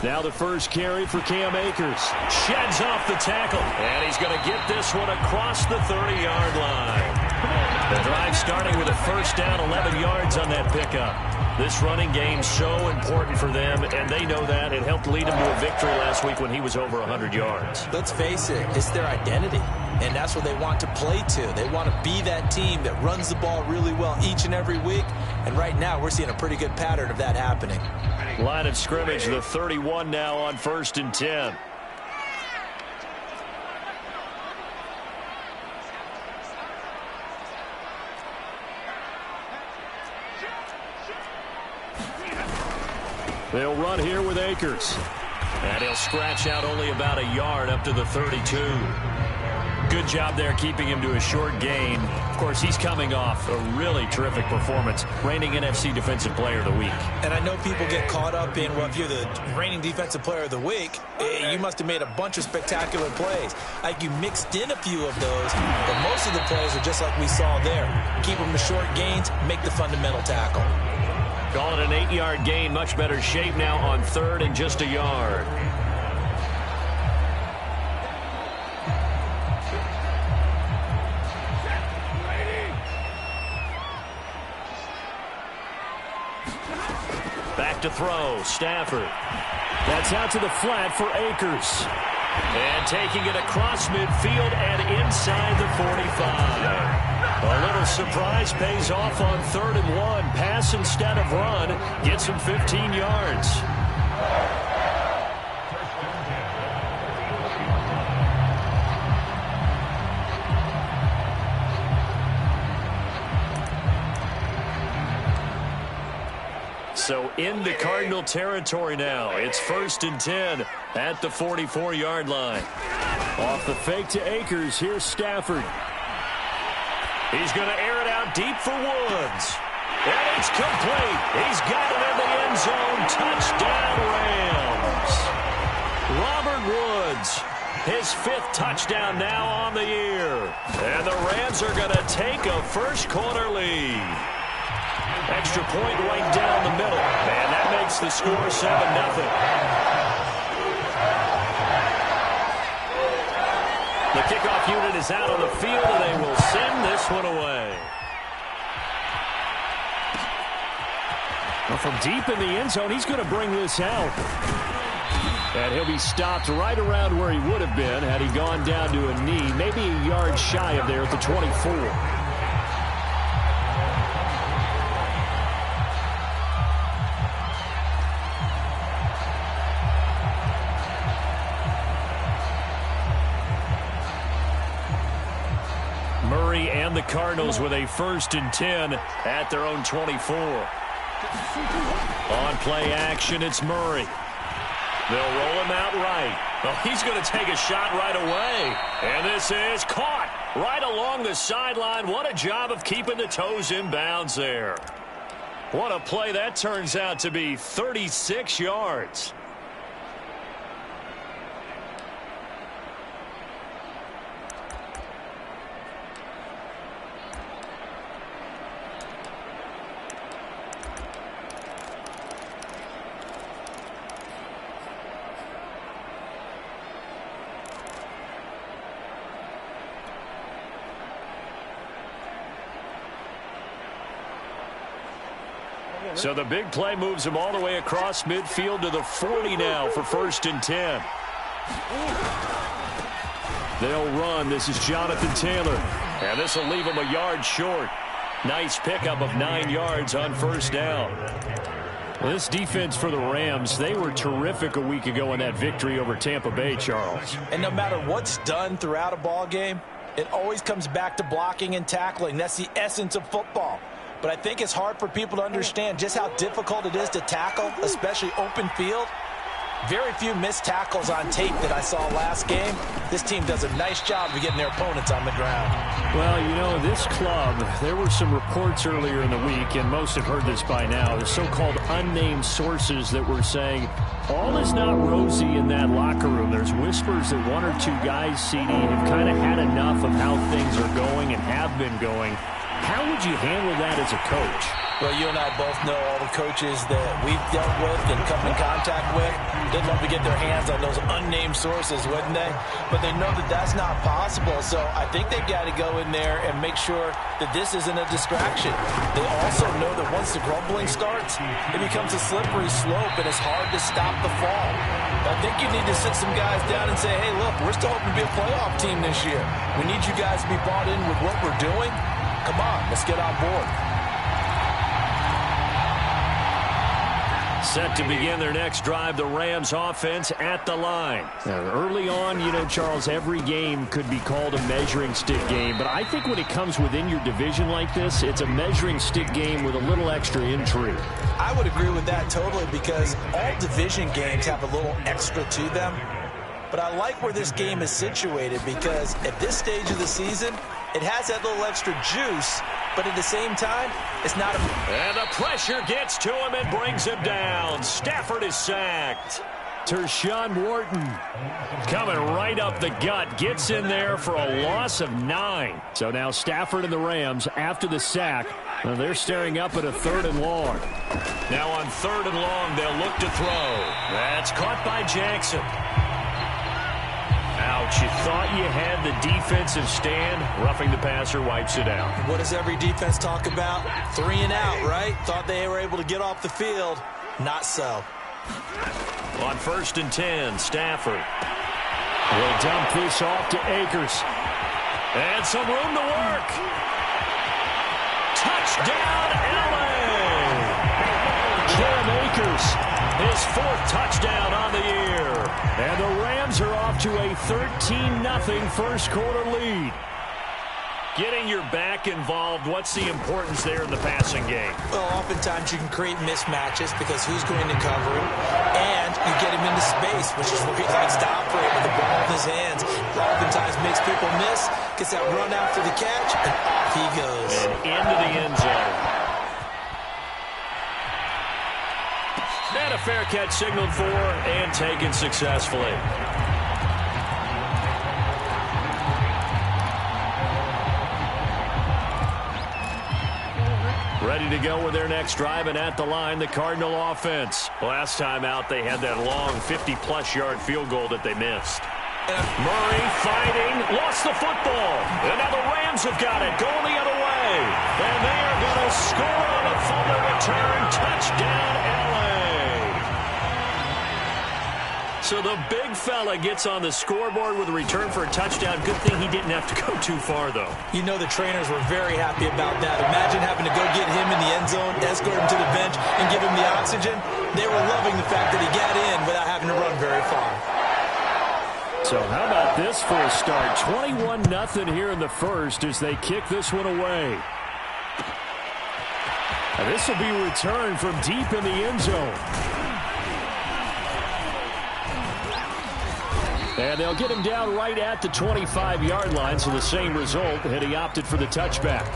Now the first carry for Cam Akers. Sheds off the tackle. And he's going to get this one across the 30-yard line. The drive starting with a first down, 11 yards on that pickup. This running game so important for them, and they know that. It helped lead them to a victory last week when he was over 100 yards. Let's face it, it's their identity, and that's what they want to play to. They want to be that team that runs the ball really well each and every week, and right now we're seeing a pretty good pattern of that happening. Line of scrimmage, the 31 now on 1st and 10. They'll run here with Akers. And he'll scratch out only about a yard up to the 32. Good job there keeping him to a short gain. Of course, he's coming off a really terrific performance. Reigning NFC Defensive Player of the Week. And I know people get caught up in, well, if you're the reigning Defensive Player of the Week, you must have made a bunch of spectacular plays. Like you mixed in a few of those, but most of the plays are just like we saw there. Keep them to short gains, make the fundamental tackle. Call it an 8-yard gain. Much better shape now on 3rd and just a yard. Back to throw. Stafford. That's out to the flat for Akers. And taking it across midfield and inside the 45. A little surprise pays off on 3rd and 1. Pass instead of run. Gets him 15 yards. So into Cardinal territory now. It's 1st and 10 at the 44-yard line. Off the fake to Akers. Here's Stafford. He's going to air it out deep for Woods. And it's complete. He's got it in the end zone. Touchdown, Rams. Robert Woods, his 5th touchdown now on the year. And the Rams are going to take a first-quarter lead. Extra point right down the middle. And that makes the score 7-0. The kickoff unit is out on the field, and they will send this one away. Well, from deep in the end zone, he's going to bring this out. And he'll be stopped right around where he would have been had he gone down to a knee, maybe a yard shy of there at the 24. And the Cardinals with a 1st and 10 at their own 24. On play action, it's Murray. They'll roll him out right. Well, he's going to take a shot right away. And this is caught right along the sideline. What a job of keeping the toes in bounds there. What a play that turns out to be. 36 yards. So the big play moves him all the way across midfield to the 40 now for 1st and 10. They'll run. This is Jonathan Taylor. And this will leave him a yard short. Nice pickup of 9 yards on 1st down. Well, this defense for the Rams, they were terrific a week ago in that victory over Tampa Bay, Charles. And no matter what's done throughout a ball game, it always comes back to blocking and tackling. That's the essence of football. But I think it's hard for people to understand just how difficult it is to tackle, especially open field. Very few missed tackles on tape that I saw last game. This team does a nice job of getting their opponents on the ground. Well, you know, this club, there were some reports earlier in the week, and most have heard this by now, the so-called unnamed sources that were saying all is not rosy in that locker room. There's whispers that 1 or 2 guys, CD, have kind of had enough of how things are going and have been going. How would you handle that as a coach? Well, you and I both know all the coaches that we've dealt with and come in contact with. They'd love to get their hands on those unnamed sources, wouldn't they? But they know that that's not possible. So I think they've got to go in there and make sure that this isn't a distraction. They also know that once the grumbling starts, it becomes a slippery slope, and it's hard to stop the fall. I think you need to sit some guys down and say, hey, look, we're still hoping to be a playoff team this year. We need you guys to be bought in with what we're doing. Come on, let's get on board. Set to begin their next drive, the Rams offense at the line. Now, early on, you know, Charles, every game could be called a measuring stick game. But I think when it comes within your division like this, it's a measuring stick game with a little extra intrigue. I would agree with that totally, because all division games have a little extra to them. But I like where this game is situated, because at this stage of the season, it has that little extra juice, but at the same time, it's not a... And the pressure gets to him and brings him down. Stafford is sacked. Tershawn Wharton coming right up the gut. Gets in there for a loss of 9. So now Stafford and the Rams, after the sack, they're staring up at a 3rd and long. Now on 3rd and long, they'll look to throw. That's caught by Jackson. Ouch, you thought you had the defensive stand. Roughing the passer wipes it out. What does every defense talk about? 3 and out, right? Thought they were able to get off the field. Not so. On 1st and 10, Stafford will dump this off to Akers. And some room to work. Touchdown, LA! Cam Akers, his 4th touchdown on the year. And the Rams are off to a 13-0 first quarter lead. Getting your back involved, what's the importance there in the passing game? Well, oftentimes you can create mismatches because who's going to cover him, and you get him into space, which is where he likes to operate with the ball in his hands. Oftentimes makes people miss, gets that run after the catch, and off he goes. And into the end zone. And a fair catch signaled for and taken successfully. Ready to go with their next drive, and at the line, the Cardinal offense. Last time out, they had that long 50-plus yard field goal that they missed. Murray fighting, lost the football. And now the Rams have got it, going the other way. And they are going to score on a fumble return. Touchdown, LA. So the big fella gets on the scoreboard with a return for a touchdown. Good thing he didn't have to go too far, though. You know the trainers were very happy about that. Imagine having to go get him in the end zone, escort him to the bench, and give him the oxygen. They were loving the fact that he got in without having to run very far. So how about this for a start? 21-0 here in the first as they kick this one away. And this will be returned from deep in the end zone. And they'll get him down right at the 25-yard line, so the same result, and he opted for the touchback.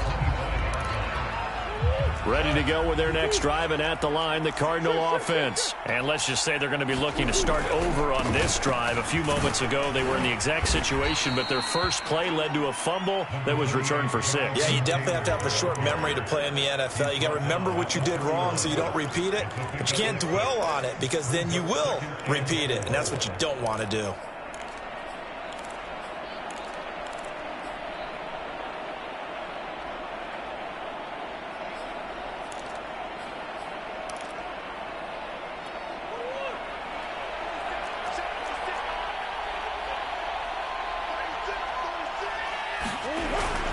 Ready to go with their next drive, and at the line, the Cardinal offense. And let's just say they're going to be looking to start over on this drive. A few moments ago, they were in the exact situation, but their first play led to a fumble that was returned for 6. Yeah, you definitely have to have a short memory to play in the NFL. You got to remember what you did wrong so you don't repeat it, but you can't dwell on it because then you will repeat it, and that's what you don't want to do.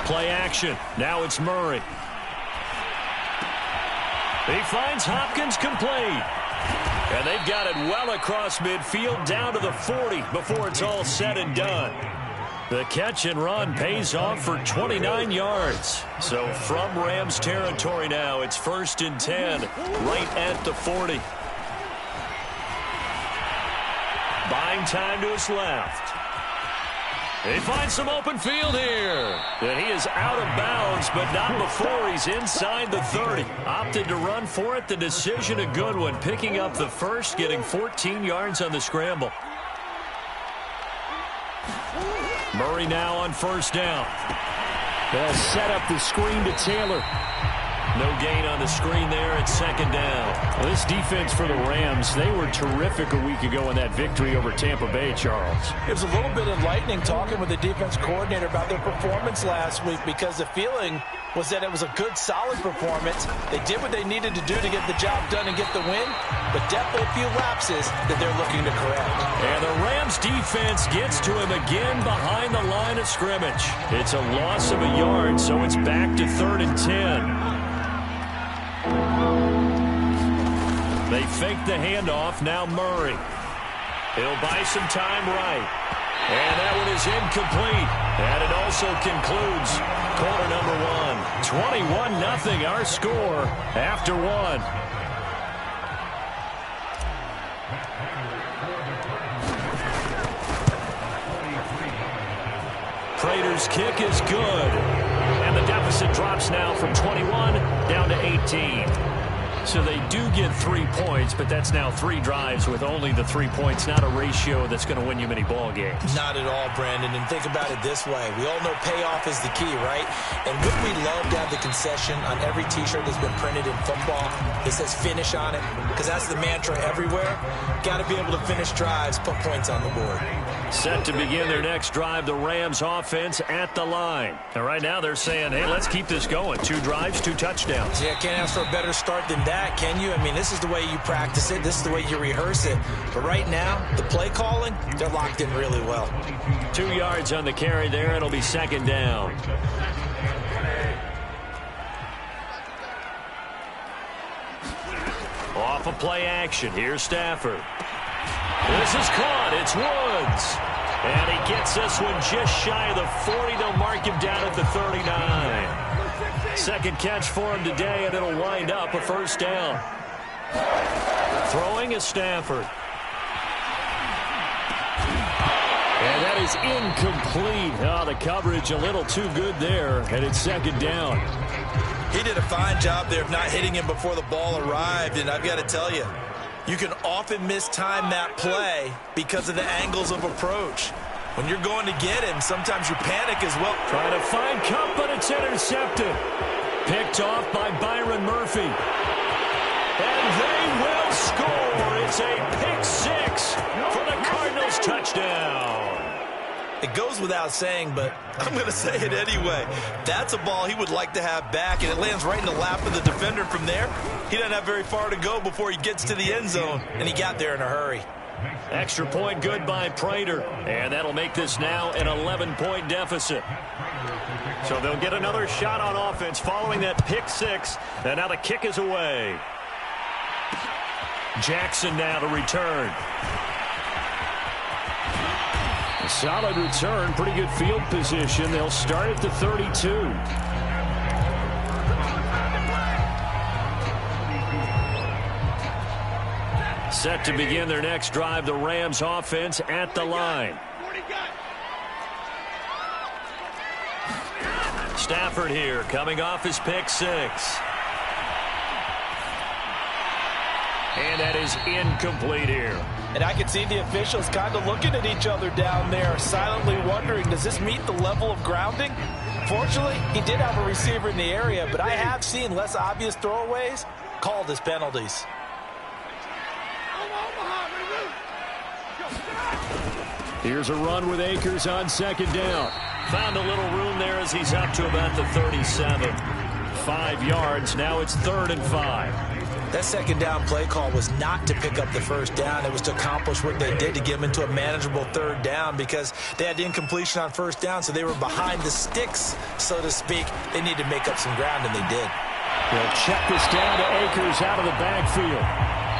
Play action. Now it's Murray. He finds Hopkins complete. And they've got it well across midfield down to the 40 before it's all said and done. The catch and run pays off for 29 yards. So from Rams territory now, it's 1st and 10 right at the 40. Buying time to his left. He finds some open field here. And he is out of bounds, but not before he's inside the 30. Opted to run for it. The decision a good one. Picking up the first, getting 14 yards on the scramble. Murray now on 1st down. They'll set up the screen to Taylor. No gain on the screen there. It's second down. Well, this defense for the Rams, they were terrific a week ago in that victory over Tampa Bay, Charles. It was a little bit enlightening talking with the defense coordinator about their performance last week, because the feeling was that it was a good, solid performance. They did what they needed to do to get the job done and get the win, but definitely a few lapses that they're looking to correct. And the Rams defense gets to him again behind the line of scrimmage. It's a loss of a yard, so it's back to 3rd and 10. They fake the handoff. Now Murray. He'll buy some time right. And that one is incomplete. And it also concludes quarter number 1. 21-0 our score after 1. Prater's kick is good. And the deficit drops now from 21 down to 18. So they do get 3 points, but that's now 3 drives with only the 3 points. Not a ratio that's going to win you many ball games. Not at all, Brandon. And think about it this way. We all know payoff is the key, right? And wouldn't we love to have the concession on every T-shirt that's been printed in football that says finish on it? Because that's the mantra everywhere. Got to be able to finish drives, put points on the board. Set to begin their next drive, the Rams offense at the line. And right now they're saying, hey, let's keep this going. 2 drives, 2 touchdowns. Yeah, can't ask for a better start than that, can you? I mean, this is the way you practice it. This is the way you rehearse it. But right now, the play calling, they're locked in really well. 2 yards on the carry there. It'll be second down. Off of play action. Here's Stafford. This is caught. It's Woods. And he gets this one just shy of the 40. They'll mark him down at the 39. Second catch for him today, and it'll wind up a first down. Throwing is Stafford. And that is incomplete. Oh, the coverage a little too good there, and it's second down. He did a fine job there of not hitting him before the ball arrived, and I've got to tell you, you can often mistime that play because of the angles of approach. When you're going to get him, sometimes you panic as well. Trying to find Cup, but it's intercepted. Picked off by Byron Murphy. And they will score. It's a pick 6 for the Cardinals touchdown. It goes without saying, but I'm going to say it anyway. That's a ball he would like to have back, and it lands right in the lap of the defender. From there, he doesn't have very far to go before he gets to the end zone, and he got there in a hurry. Extra point good by Prater, and that'll make this now an 11-point deficit. So they'll get another shot on offense following that pick 6, and now the kick is away. Jackson now to return. A solid return, pretty good field position. They'll start at the 32. Set to begin their next drive, the Rams offense at the line. Stafford here, coming off his pick 6. And that is incomplete here. And I can see the officials kind of looking at each other down there, silently wondering, does this meet the level of grounding? Fortunately, he did have a receiver in the area, but I have seen less obvious throwaways called as penalties. Here's a run with Akers on second down. Found a little room there as he's up to about the 37. 5 yards. Now it's 3rd and 5. That second down play call was not to pick up the first down. It was to accomplish what they did to get them into a manageable 3rd down, because they had incompletion on first down, so they were behind the sticks, so to speak. They needed to make up some ground, and they did. They'll check this down to Akers out of the backfield.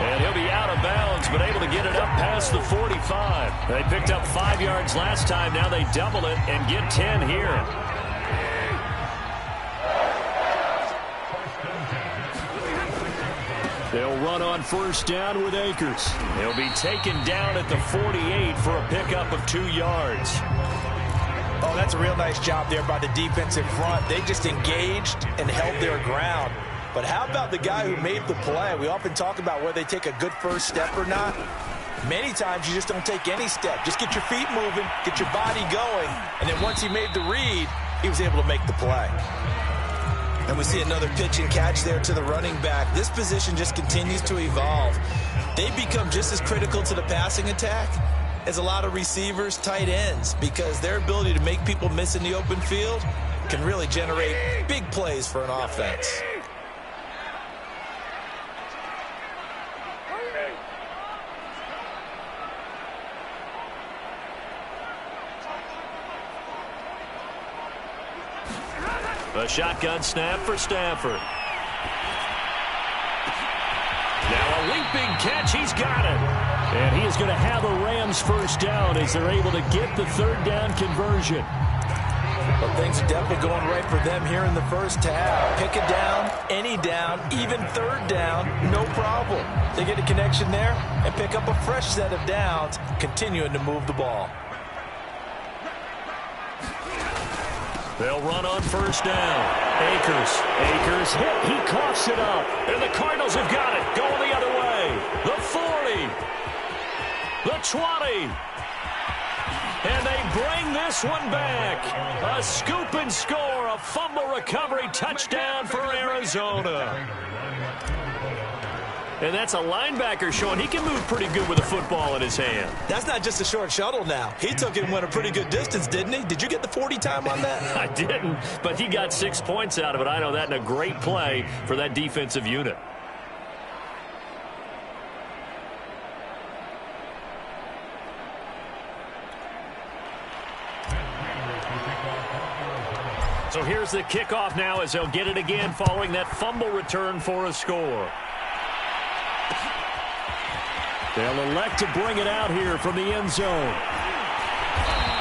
And he'll be out of bounds, but able to get it up past the 45. They picked up 5 yards last time. Now they double it and get 10 here. They'll run on first down with Akers. He'll be taken down at the 48 for a pickup of 2 yards. Oh, that's a real nice job there by the defense in front. They just engaged and held their ground. But how about the guy who made the play? We often talk about whether they take a good first step or not. Many times you just don't take any step. Just get your feet moving, get your body going, and then once he made the read, he was able to make the play. And we see another pitch and catch there to the running back. This position just continues to evolve. They become just as critical to the passing attack as a lot of receivers, tight ends, because their ability to make people miss in the open field can really generate big plays for an offense. A shotgun snap for Stafford. Now a leaping catch. He's got it. And he is going to have a Rams first down as they're able to get the third down conversion. Well, things are definitely going right for them here in the first half. Pick it down, any down, even third down, no problem. They get a connection there and pick up a fresh set of downs, continuing to move the ball. They'll run on first down. Akers hit. He coughs it up. And the Cardinals have got it. Going the other way. The 40. The 20. And they bring this one back. A scoop and score. A fumble recovery touchdown for Arizona. And that's a linebacker showing he can move pretty good with a football in his hand. That's not just a short shuttle now. He took it and went a pretty good distance, didn't he? Did you get the 40 time on that? I didn't, but he got 6 points out of it. I know that in a great play for that defensive unit. So here's the kickoff now as they'll get it again following that fumble return for a score. They'll elect to bring it out here from the end zone.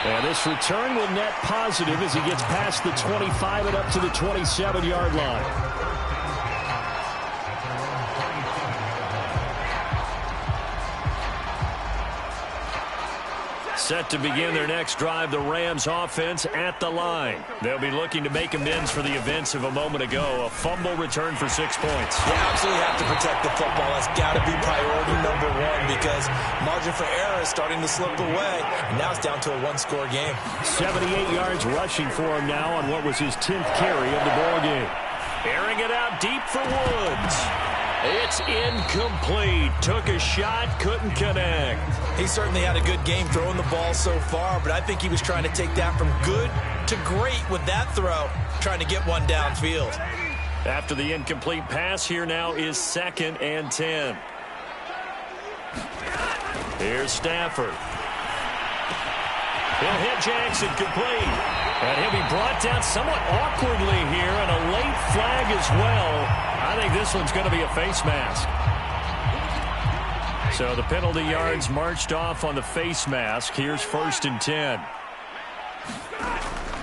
And this return will net positive as he gets past the 25 and up to the 27-yard line. Set to begin their next drive, the Rams offense at the line. They'll be looking to make amends for the events of a moment ago. A fumble return for 6 points. Yeah, absolutely have to protect the football. That's got to be priority number one because margin for error is starting to slip away. And now it's down to a one-score game. 78 yards rushing for him now on what was his 10th carry of the ball game. Airing it out deep for Woods. It's incomplete. Took a shot, couldn't connect. He certainly had a good game throwing the ball so far, but I think he was trying to take that from good to great with that throw, trying to get one downfield. After the incomplete pass, here now is 2nd and 10. Here's Stafford. He'll hit Jackson complete. And he'll be brought down somewhat awkwardly here, and a late flag as well. I think this one's going to be a face mask. So the penalty yards marched off on the face mask. Here's 1st and 10.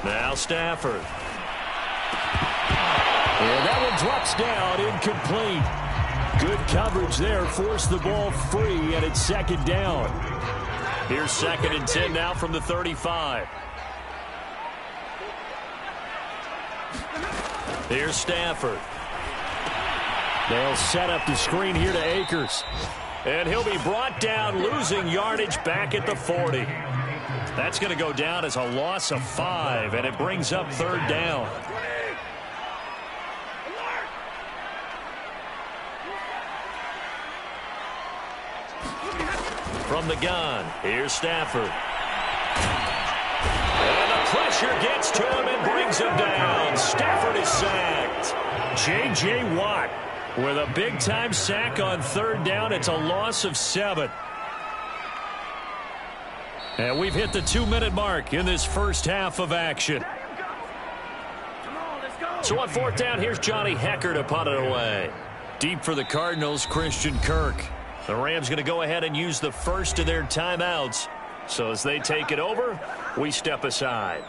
Now Stafford. And that one drops down, incomplete. Good coverage there, forced the ball free, and it's 2nd down. Here's 2nd and 10 now from the 35. Here's Stafford. They'll set up the screen here to Akers. And he'll be brought down, losing yardage back at the 40. That's going to go down as a loss of 5, and it brings up 3rd down. From the gun, here's Stafford. And the pressure gets to him and brings him down. Stafford is sacked. J.J. Watt with a big-time sack on 3rd down. It's a loss of 7. And we've hit the 2-minute mark in this first half of action. So on 4th down, here's Johnny Hecker to punt it away. Deep for the Cardinals, Christian Kirk. The Rams going to go ahead and use the first of their timeouts. So as they take it over, we step aside.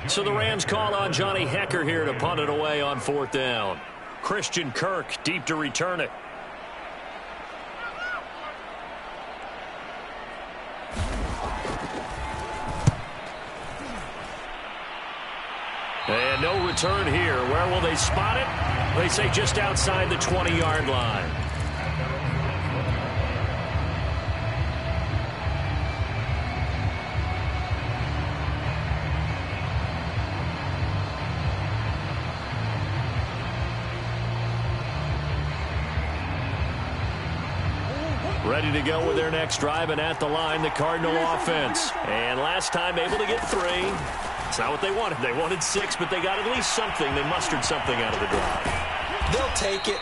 So the Rams call on Johnny Hecker here to punt it away on 4th down. Christian Kirk deep to return it. And no return here. Where will they spot it? They say just outside the 20-yard line. Ready to go with their next drive, and at the line, the Cardinal offense. And last time able to get 3. It's not what they wanted. They wanted 6, but they got at least something. They mustered something out of the drive. They'll take it.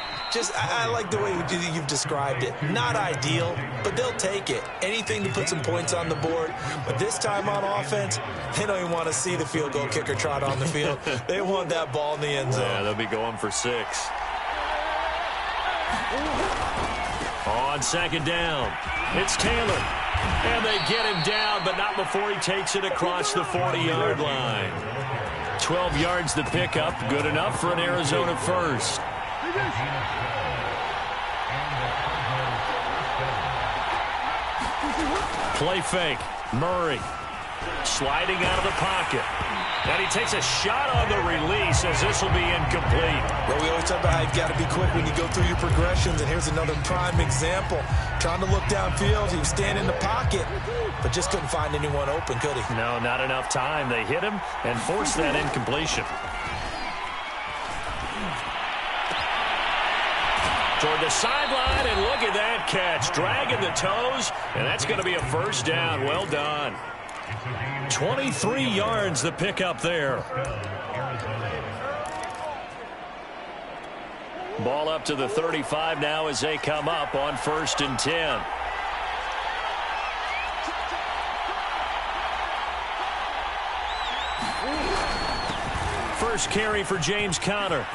I like the way you've described it. Not ideal, but they'll take it. Anything to put some points on the board. But this time on offense, they don't even want to see the field goal kicker trot on the field. They want that ball in the end zone. Yeah, they'll be going for 6. On second down, it's Taylor. And they get him down, but not before he takes it across the 40-yard line. 12 yards the pickup, good enough for an Arizona first. Play fake. Murray sliding out of the pocket. And he takes a shot on the release as this will be incomplete. Well, we always talk about how you've got to be quick when you go through your progressions, and here's another prime example. Trying to look downfield, he was standing in the pocket, but just couldn't find anyone open, could he? No, not enough time. They hit him and forced that incompletion. Toward the sideline, and look at that catch. Dragging the toes, and that's going to be a first down. Well done. 23 yards the pickup there. Ball up to the 35 now as they come up on 1st and 10. First carry for James Conner.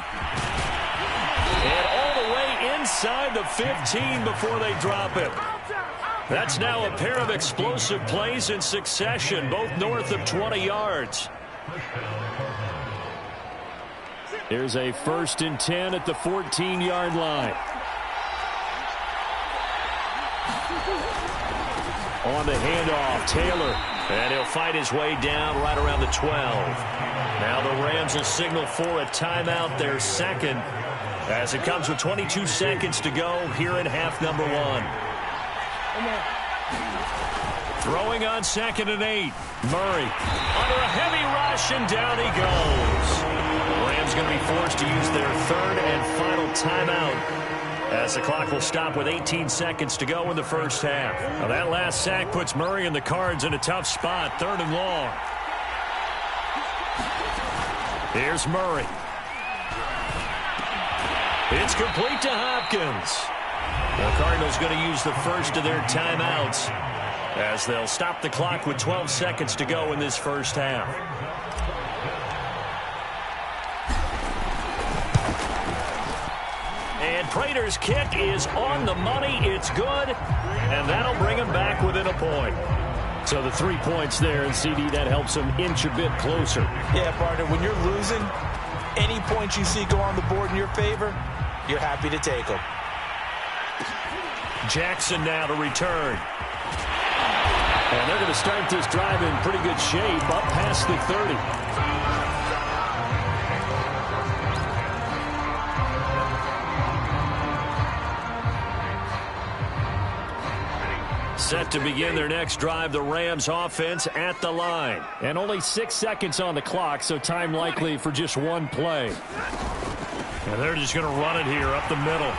And all the way inside the 15 before they drop it. That's now a pair of explosive plays in succession, both north of 20 yards. Here's a 1st and 10 at the 14-yard line. On the handoff, Taylor. And he'll fight his way down right around the 12. Now the Rams will signal for a timeout, their second, as it comes with 22 seconds to go here in half number 1. Throwing on 2nd and 8. Murray under a heavy rush, and down he goes. The Rams going to be forced to use their 3rd and final timeout as the clock will stop with 18 seconds to go in the first half. Now that last sack puts Murray and the Cards in a tough spot, 3rd and long. Here's Murray. It's complete to Hopkins. The Cardinals going to use the first of their timeouts as they'll stop the clock with 12 seconds to go in this first half. And Prater's kick is on the money. It's good, and that'll bring him back within a point. So the 3 points there, and CD, that helps him inch a bit closer. Yeah, partner, when you're losing, any points you see go on the board in your favor, you're happy to take them. Jackson now to return. And they're going to start this drive in pretty good shape, up past the 30. Set to begin their next drive, the Rams offense at the line. And only 6 seconds on the clock, so time likely for just one play. And they're just going to run it here up the middle.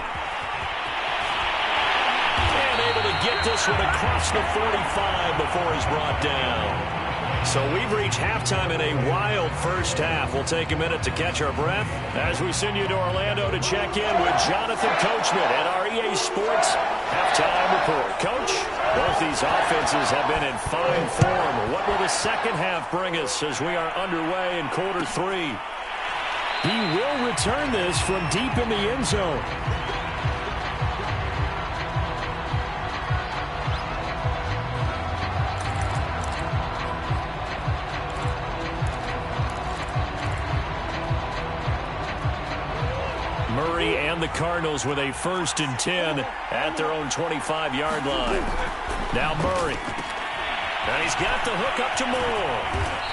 Get this one across the 45 before he's brought down. So we've reached halftime in a wild first half. We'll take a minute to catch our breath as we send you to Orlando to check in with Jonathan Coachman at our EA Sports Halftime Report. Coach, both these offenses have been in fine form. What will the second half bring us as we are underway in quarter 3? He will return this from deep in the end zone. Murray and the Cardinals with a 1st and 10 at their own 25-yard line. Now Murray. And he's got the hook up to Moore.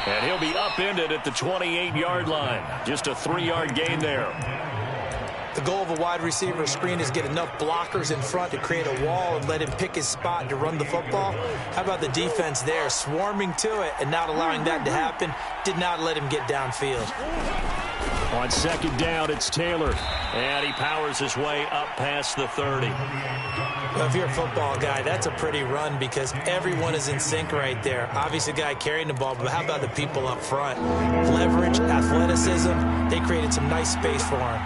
And he'll be upended at the 28-yard line. Just a 3-yard gain there. The goal of a wide receiver screen is get enough blockers in front to create a wall and let him pick his spot to run the football. How about the defense there, swarming to it and not allowing that to happen? Did not let him get downfield. On second down, it's Taylor. And he powers his way up past the 30. Well, if you're a football guy, that's a pretty run because everyone is in sync right there. Obviously, the guy carrying the ball, but how about the people up front? Leverage, athleticism, they created some nice space for him.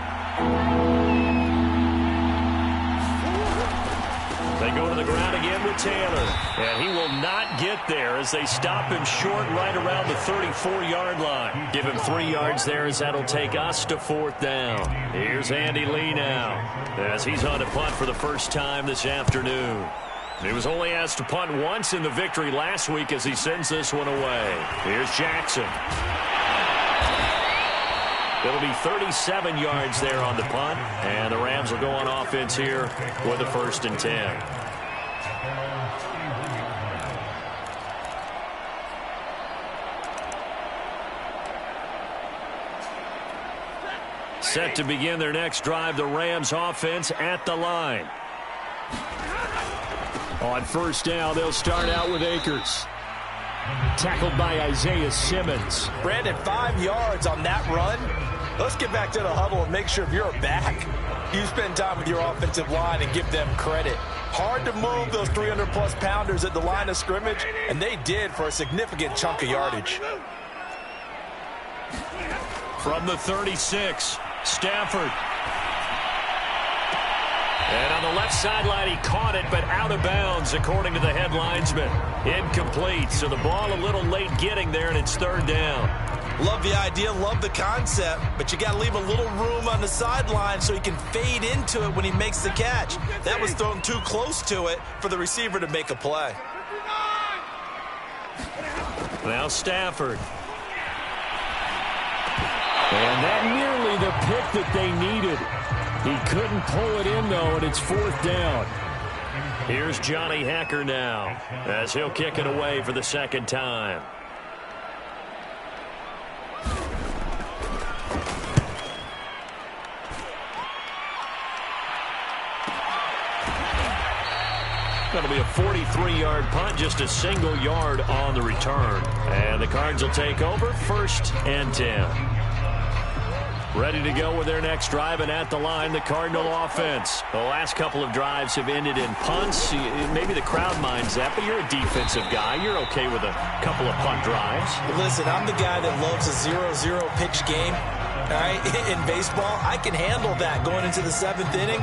They go to the ground again with Taylor. And he will not get there as they stop him short right around the 34-yard line. Give him 3 yards there as that'll take us to 4th down. Here's Andy Lee now as he's on to punt for the first time this afternoon. He was only asked to punt once in the victory last week as he sends this one away. Here's Jackson. It'll be 37 yards there on the punt, and the Rams will go on offense here with a 1st and 10. Set to begin their next drive, the Rams offense at the line. On 1st down, they'll start out with Akers. Tackled by Isaiah Simmons. Brandon, 5 yards on that run. Let's get back to the huddle and make sure if you're a back, you spend time with your offensive line and give them credit. Hard to move those 300-plus pounders at the line of scrimmage, and they did for a significant chunk of yardage. From the 36, Stafford. And on the left sideline, he caught it, but out of bounds, according to the head linesman. Incomplete, so the ball a little late getting there, and it's 3rd down. Love the idea, love the concept, but you got to leave a little room on the sideline so he can fade into it when he makes the catch. That was thrown too close to it for the receiver to make a play. Now Stafford. And that nearly the pick that they needed. He couldn't pull it in, though, and it's 4th down. Here's Johnny Hacker now as he'll kick it away for the 2nd time. Going to be a 43-yard punt, just a single yard on the return. And the Cards will take over 1st and 10. Ready to go with their next drive, and at the line, the Cardinal offense. The last couple of drives have ended in punts. Maybe the crowd minds that, but you're a defensive guy. You're okay with a couple of punt drives. Listen, I'm the guy that loves a 0-0 pitch game. All right, in baseball, I can handle that going into the 7th inning.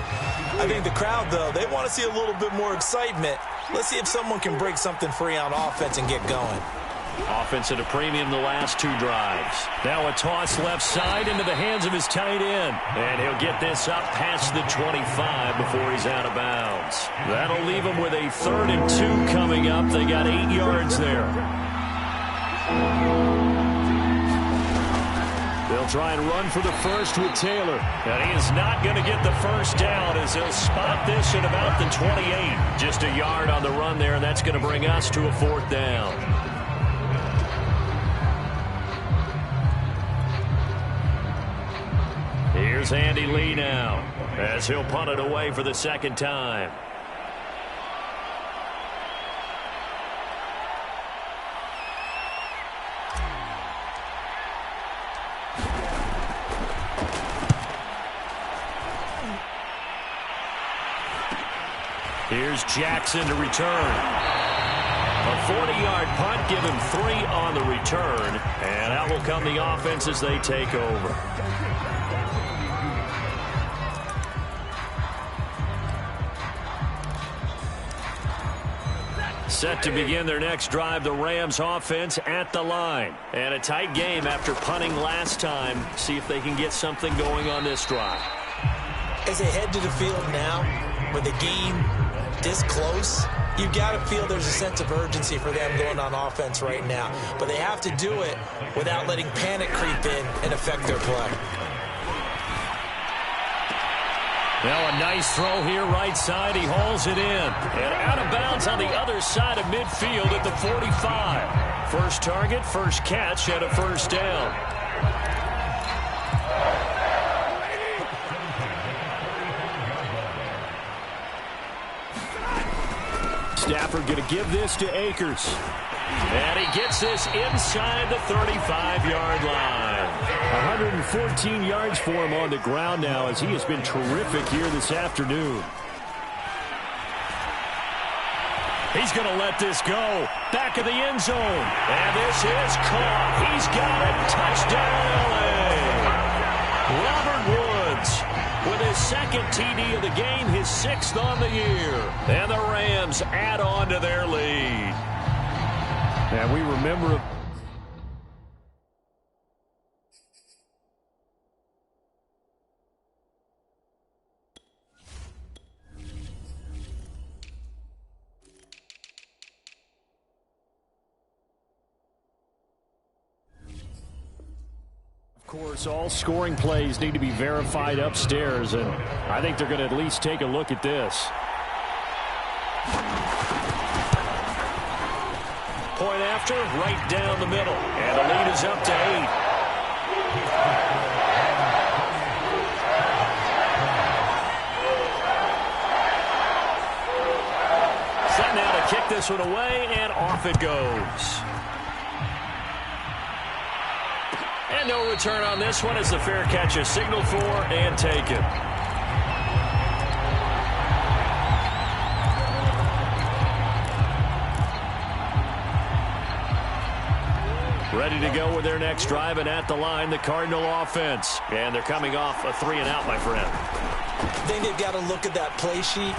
I think the crowd, though, they want to see a little bit more excitement. Let's see if someone can break something free on offense and get going. Offense at a premium the last 2 drives. Now a toss left side into the hands of his tight end. And he'll get this up past the 25 before he's out of bounds. That'll leave him with a 3rd and 2 coming up. They got 8 yards there. They'll try and run for the 1st with Taylor. And he is not going to get the 1st down as he'll spot this at about the 28. Just a yard on the run there, and that's going to bring us to a 4th down. Here's Andy Lee now as he'll punt it away for the 2nd time. Here's Jackson to return. A 40-yard punt, give him 3 on the return, and out will come the offense as they take over. Set to begin their next drive, the Rams offense at the line. And a tight game after punting last time. See if they can get something going on this drive. As they head to the field now, with the game this close, you've got to feel there's a sense of urgency for them going on offense right now. But they have to do it without letting panic creep in and affect their play. Now a nice throw here right side. He hauls it in. And out of bounds on the other side of midfield at the 45. First target, first catch at a 1st down. Stafford going to give this to Akers. And he gets this inside the 35-yard line. 114 yards for him on the ground now as he has been terrific here this afternoon. He's going to let this go. Back of the end zone. And this is caught. He's got it. Touchdown, LA. Robert Woods with his second TD of the game, his 6th on the year. And the Rams add on to their lead. And we remember... Of course, all scoring plays need to be verified upstairs, and I think they're going to at least take a look at this. Point after, right down the middle. And the lead is up to 8. Set now to kick this one away, and off it goes. And no return on this one as the fair catch is signaled for and taken. Ready to go with their next drive, and at the line, the Cardinal offense. And they're coming off a 3-and-out, my friend. I think they've got to look at that play sheet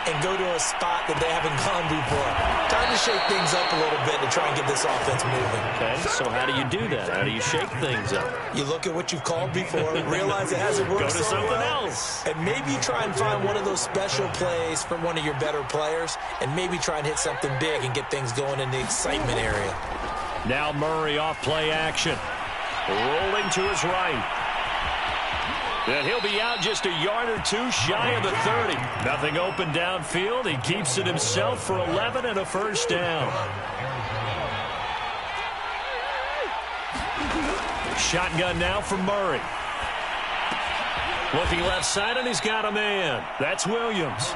and go to a spot that they haven't gone before. Time to shake things up a little bit to try and get this offense moving. Okay, so how do you do that? How do you shake things up? You look at what you've called before, realize it hasn't worked Go to so something well, else. and maybe you try and find one of those special plays from one of your better players, and maybe try and hit something big and get things going in the excitement area. Now Murray off play action. Rolling to his right. And he'll be out just a yard or two shy of the 30. Nothing open downfield. He keeps it himself for 11 and a first down. Shotgun now for Murray. Looking left side, and he's got a man. That's Williams.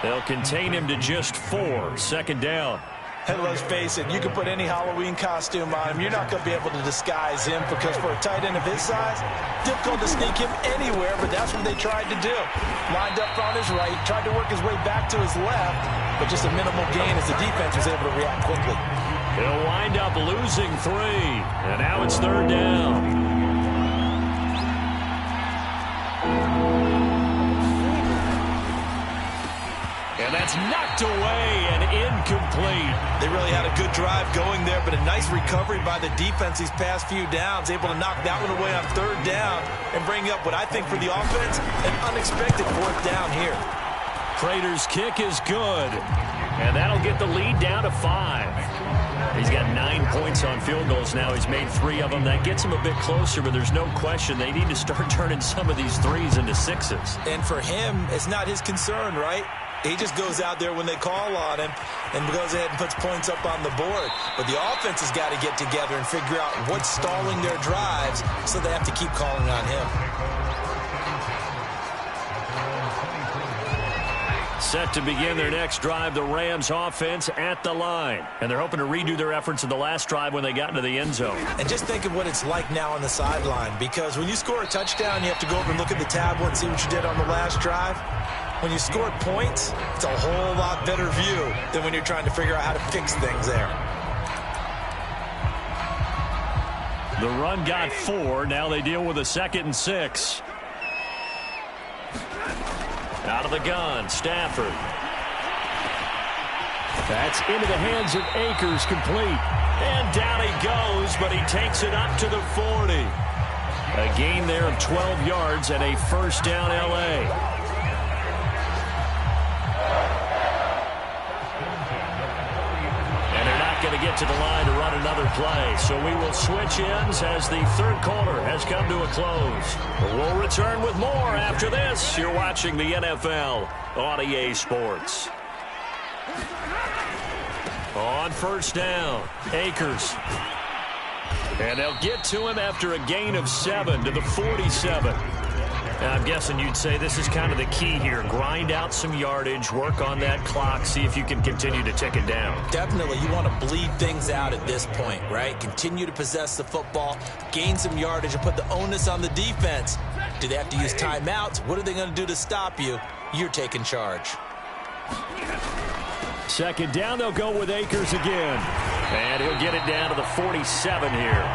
They'll contain him to just 4. Second down. And let's face it, you can put any Halloween costume on him. You're not going to be able to disguise him because for a tight end of his size, difficult to sneak him anywhere, but that's what they tried to do. Lined up on his right, tried to work his way back to his left, but just a minimal gain as the defense was able to react quickly. He'll wind up losing 3, and now it's 3rd down. And that's knocked away and incomplete. They really had a good drive going there, but a nice recovery by the defense these past few downs, able to knock that one away on 3rd down and bring up what I think for the offense, an unexpected 4th down here. Prater's kick is good, and that'll get the lead down to 5. He's got 9 points on field goals now. He's made 3 of them. That gets him a bit closer, but there's no question they need to start turning some of these 3s into 6s. And for him, it's not his concern, right? He just goes out there when they call on him and goes ahead and puts points up on the board. But the offense has got to get together and figure out what's stalling their drives, so they have to keep calling on him. Set to begin their next drive, the Rams offense at the line. And they're hoping to redo their efforts in the last drive when they got into the end zone. And just think of what it's like now on the sideline, because when you score a touchdown, you have to go over and look at the tablet and see what you did on the last drive. When you scored points, it's a whole lot better view than when you're trying to figure out how to fix things there. The run got 4. Now they deal with a 2nd and 6. Out of the gun, Stafford. That's into the hands of Akers, complete. And down he goes, but he takes it up to the 40. A gain there of 12 yards and a first down LA. Going to get to the line to run another play. So we will switch ends as the 3rd quarter has come to a close. We'll return with more after this. You're watching the NFL on EA Sports. On first down, Akers. And they'll get to him after a gain of 7 to the 47. I'm guessing you'd say this is kind of the key here. Grind out some yardage, work on that clock, see if you can continue to tick it down. Definitely. You want to bleed things out at this point, right? Continue to possess the football, gain some yardage, and put the onus on the defense. Do they have to use timeouts? What are they going to do to stop you? You're taking charge. Second down, they'll go with Akers again. And he'll get it down to the 47 here.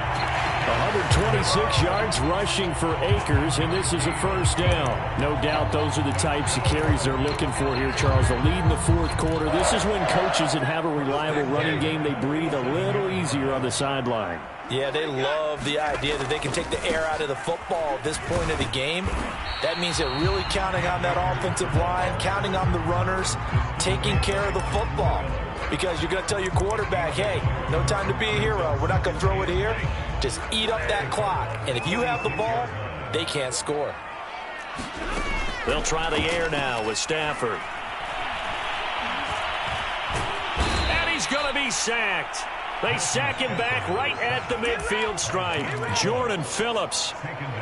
126 yards rushing for Akers, and this is a first down. No doubt those are the types of carries they're looking for here, Charles. The lead in the fourth quarter. This is when coaches that have a reliable running game, they breathe a little easier on the sideline. Yeah, they love the idea that they can take the air out of the football at this point of the game. That means they're really counting on that offensive line, counting on the runners, taking care of the football. Because you're going to tell your quarterback, hey, no time to be a hero. We're not going to throw it here. Just eat up that clock. And if you have the ball, they can't score. They'll try the air now with Stafford. And he's going to be sacked. They sack him back right at the midfield stripe. Jordan Phillips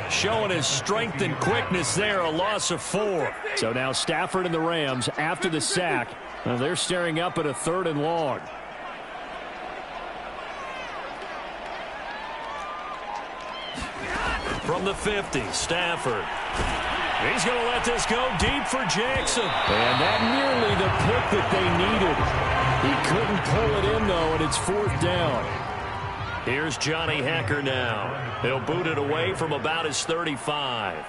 showing his strength and quickness there, a loss of 4. So now Stafford and the Rams, after the sack, they're staring up at a 3rd and long. From the 50, Stafford. He's going to let this go deep for Jackson. And that nearly the pick that they needed. He couldn't pull it in, though, and it's 4th down. Here's Johnny Hecker now. He'll boot it away from about his 35.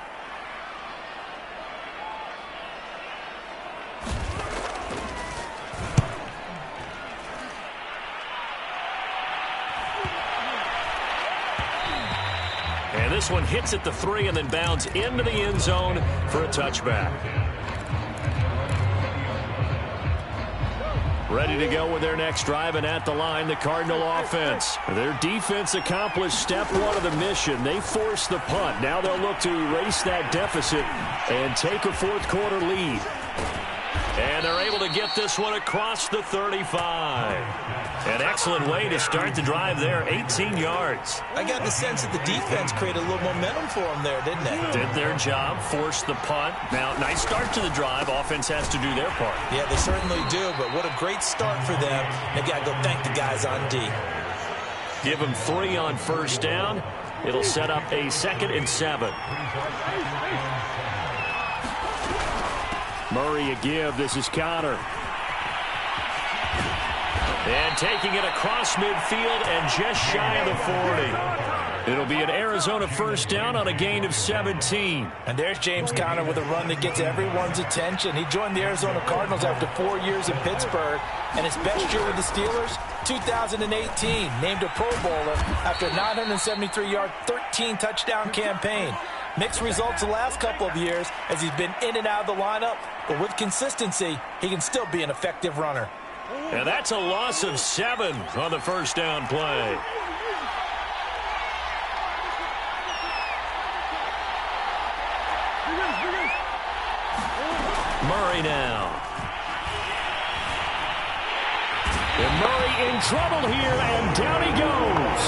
And this one hits at the 3 and then bounds into the end zone for a touchback. Ready to go with their next drive, and at the line, the Cardinal offense. Their defense accomplished step 1 of the mission. They forced the punt. Now they'll look to erase that deficit and take a fourth quarter lead. And they're able to get this one across the 35. An excellent way to start the drive there, 18 yards. I got the sense that the defense created a little momentum for them there, didn't they? Did their job, forced the punt. Now, nice start to the drive. Offense has to do their part. Yeah, they certainly do, but what a great start for them. They've got to go thank the guys on D. Give them 3 on first down. It'll set up a 2nd and 7. Murray a give. This is Connor. And taking it across midfield and just shy of the 40. It'll be an Arizona first down on a gain of 17. And there's James Conner with a run that gets everyone's attention. He joined the Arizona Cardinals after 4 years in Pittsburgh. And his best year with the Steelers, 2018. Named a Pro Bowler after a 973-yard, 13-touchdown campaign. Mixed results the last couple of years as he's been in and out of the lineup. But with consistency, he can still be an effective runner. And that's a loss of 7 on the first down play. Murray now. And Murray in trouble here, and down he goes.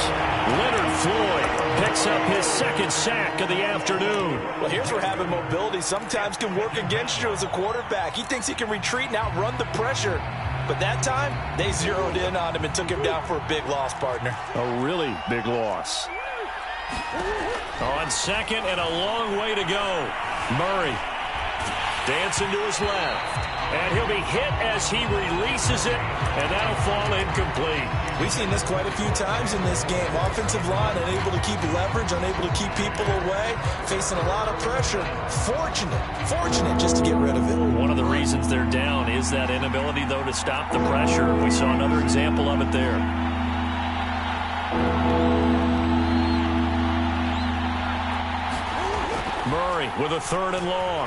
Leonard Floyd picks up his 2nd sack of the afternoon. Well, here's where having mobility sometimes can work against you as a quarterback. He thinks he can retreat and outrun the pressure. But that time, they zeroed in on him and took him down for a big loss, partner. A really big loss. On 2nd and a long way to go. Murray dancing to his left. And he'll be hit as he releases it, and that'll fall incomplete. We've seen this quite a few times in this game. Offensive line unable to keep leverage, unable to keep people away, facing a lot of pressure. Fortunate just to get rid of it. One of the reasons they're down is that inability, though, to stop the pressure. We saw another example of it there. Murray with a 3rd and long.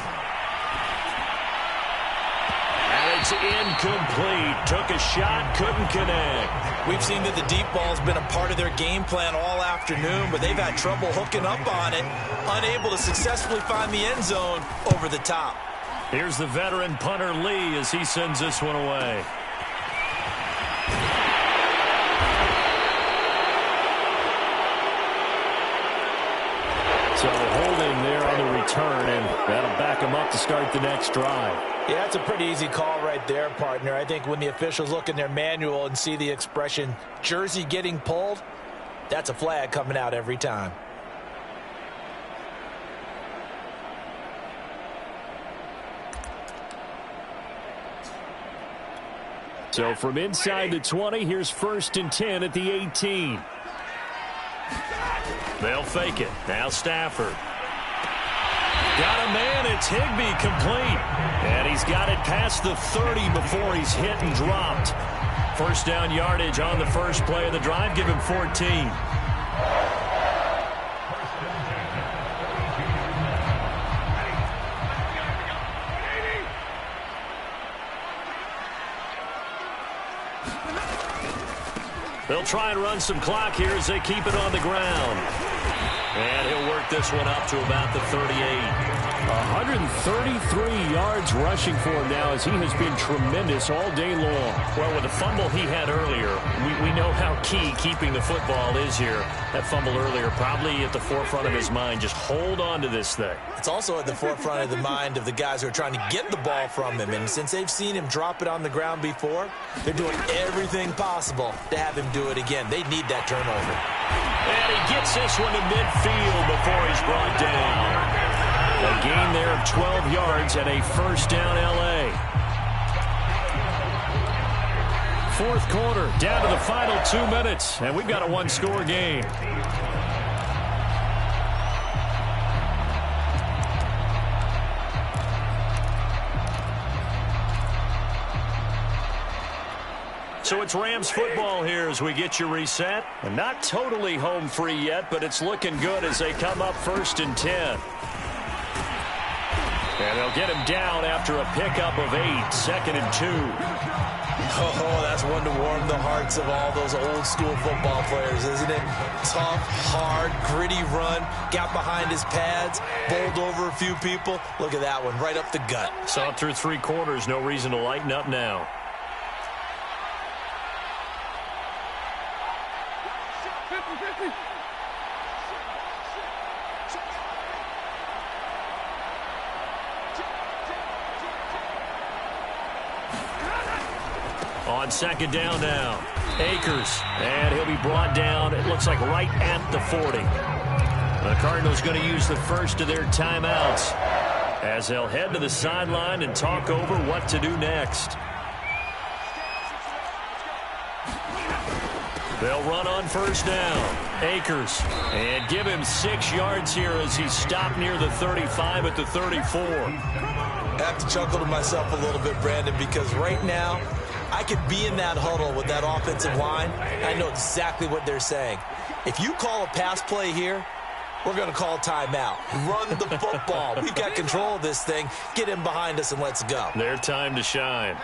It's incomplete. Took a shot, couldn't connect. We've seen that the deep ball's been a part of their game plan all afternoon, but they've had trouble hooking up on it, unable to successfully find the end zone over the top. Here's the veteran punter Lee as he sends this one away. So holding there on the return, and that'll back them up to start the next drive. Yeah, it's a pretty easy call right there, partner. I think when the officials look in their manual and see the expression jersey getting pulled, that's a flag coming out every time. So from inside the 20, here's 1st and 10 at the 18. They'll fake it. Now Stafford. Got a man. It's Higbee complete. And he's got it past the 30 before he's hit and dropped. First down yardage on the first play of the drive. Give him 14. They'll try and run some clock here as they keep it on the ground. And he'll work this one up to about the 38. 133 yards rushing for him now as he has been tremendous all day long. Well, with the fumble he had earlier, we know how key keeping the football is here. That fumble earlier probably at the forefront of his mind. Just hold on to this thing. It's also at the forefront of the mind of the guys who are trying to get the ball from him. And since they've seen him drop it on the ground before, they're doing everything possible to have him do it again. They need that turnover. And he gets this one to midfield before he's brought down. A gain there of 12 yards and a first down L.A. Fourth quarter, down to the final 2 minutes, and we've got a one-score game. So it's Rams football here as we get you reset. And not totally home free yet, but it's looking good as they come up 1st and 10. And they'll get him down after a pickup of 8, 2nd and 2. Oh, that's one to warm the hearts of all those old-school football players, isn't it? Tough, hard, gritty run, got behind his pads, bowled over a few people. Look at that one, right up the gut. Saw it through 3 quarters, no reason to lighten up now. On 2nd down now, Akers, and he'll be brought down, it looks like right at the 40. The Cardinals going to use the first of their timeouts as they'll head to the sideline and talk over what to do next. They'll run on 1st down. Akers, and give him 6 yards here as he's stopped near the 35 at the 34. I have to chuckle to myself a little bit, Brandon, because right now, I could be in that huddle with that offensive line. I know exactly what they're saying. If you call a pass play here, we're going to call timeout. Run the football. We've got control of this thing. Get in behind us and let's go. Their time to shine.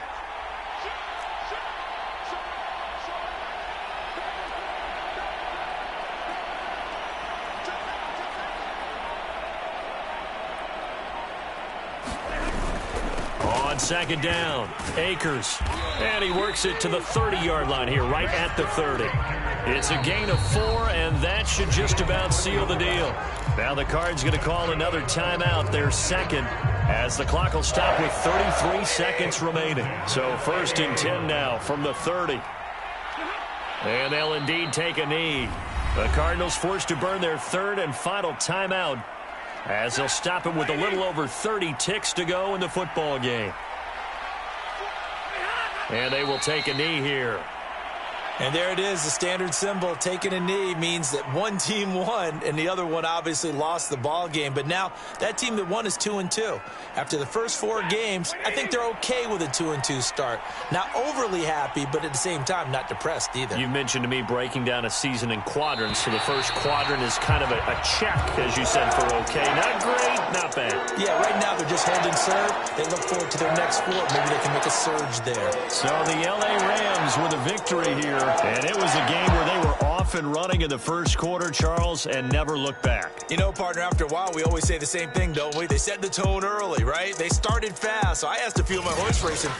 On 2nd down, Akers, and he works it to the 30-yard line here, right at the 30. It's a gain of 4, and that should just about seal the deal. Now the Cards going to call another timeout, their 2nd, as the clock will stop with 33 seconds remaining. So 1st and 10 now from the 30. And they'll indeed take a knee. The Cardinals forced to burn their 3rd and final timeout, as they'll stop it with a little over 30 ticks to go in the football game. And they will take a knee here. And there it is, the standard symbol. Taking a knee means that one team won and the other one obviously lost the ball game. But now that team that won is 2-2. After the first 4 games, I think they're okay with a 2-2 start. Not overly happy, but at the same time, not depressed either. You mentioned to me breaking down a season in quadrants. So the first quadrant is kind of a check, as you said, for okay. Not great, not bad. Yeah, right now they're just holding serve. They look forward to their next 4. Maybe they can make a surge there. So the L.A. Rams with a victory here. And it was a game where they were off and running in the first quarter, Charles, and never looked back. You know, partner, after a while, we always say the same thing, don't we? They set the tone early, right? They started fast, so I asked to feel my horse racing.